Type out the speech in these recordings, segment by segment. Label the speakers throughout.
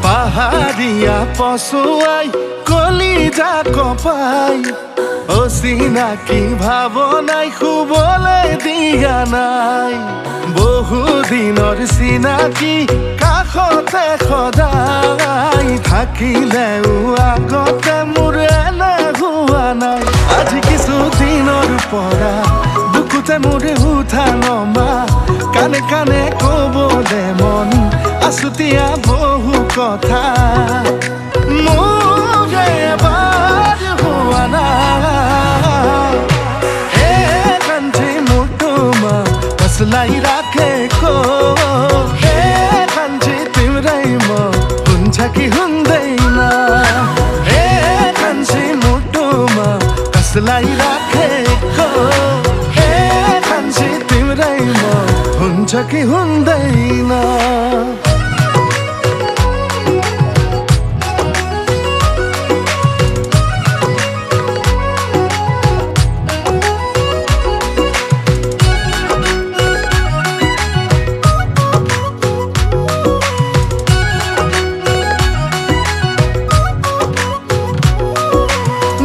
Speaker 1: পাহাড়িয়া পশুয়াই কলিজা কপাই অচিনাকি ভাৱনাই শুবলৈ দিয়া নাই বহুদিনৰ চিনাকি কাষতে সদায় থাকিলেও আগতে মোৰ এনে হোৱা নাই আজি কিছুদিনৰ পৰা বুকুতে মোৰ উঠা নমা কানে কানে ক'বলে মন আছুতীয়া বহু কথা মোৰ এবাৰ হোৱা নাই কান্থি মোৰ তোমাৰ कसलाई राखेको कान्छी तिम्रै म हुन्छ कि हुँदैन कान्छी मुटुमा कसलाई राखेको कान्छी तिम्रै म हुन्छ कि हुँदैन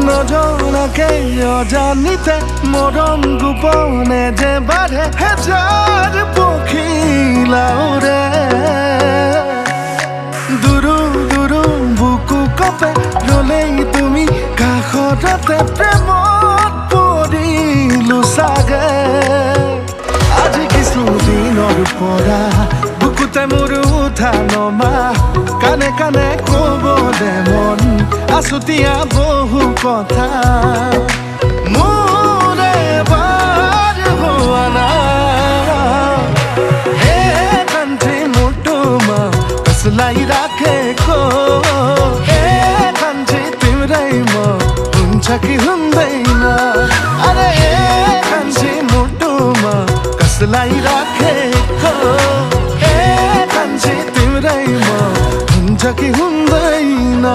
Speaker 1: নজনাকে অজানিতে মৰম গোপনে যে বাঢ়ে হেজাৰ পখিলাওৰে দুৰু দুৰু বুকু কপে ৰলেই তুমি কাষতে প্ৰেমত পৰিলো চাগে আজি কিছুদিনৰ পৰা বুকুতে মোৰ উঠা নমা কানে কানে ক'বলে মন আছুতীয়া বহু কথা মোৰ এবাৰ হোৱা নাই কান্থি মোৰ তোমাৰ कसलाई राखेको कान्छी तिम्रै म हुन्छ कि हुँदैन अरे कान्छी মোৰ তোমাৰ कसलाई राखेको कान्छी तिम्रै म हुन्छ कि हुँदैन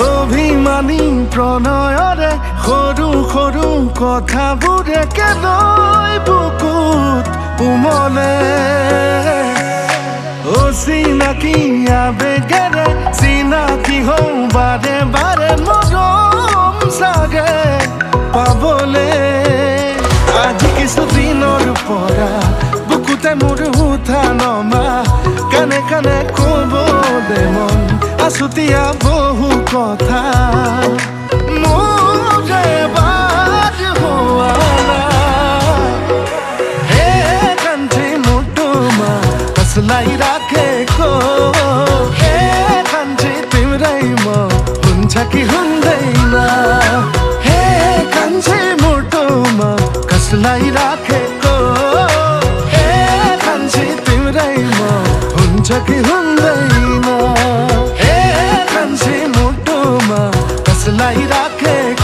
Speaker 1: অভিমানী প্ৰণয়ৰে সৰু সৰু কথাবোৰে কেলৈ বুকুত উমলে অচিনাকি আবেগেৰে চিনাকি হওঁ বাৰে বাৰে মৰম চাগে পাবলে আজি কিছুদিনৰ পৰা বুকুতে মোৰ উঠা নমা কানে কানে ক'বলে মন আছুতীয়া বহু কথা মোৰ এবাৰ হোৱা নাই কান্থি মোৰ তোমাৰ कसलाई राखेको कान्छी तिम्रै म हुन्छ कि हुँदैन कान्छी মোৰ তোমাৰ कसलाई राखेको कान्छी तिम्रै म हुन्छ कि हुँदैन कान्छी मुटुमा कसलाई राखेको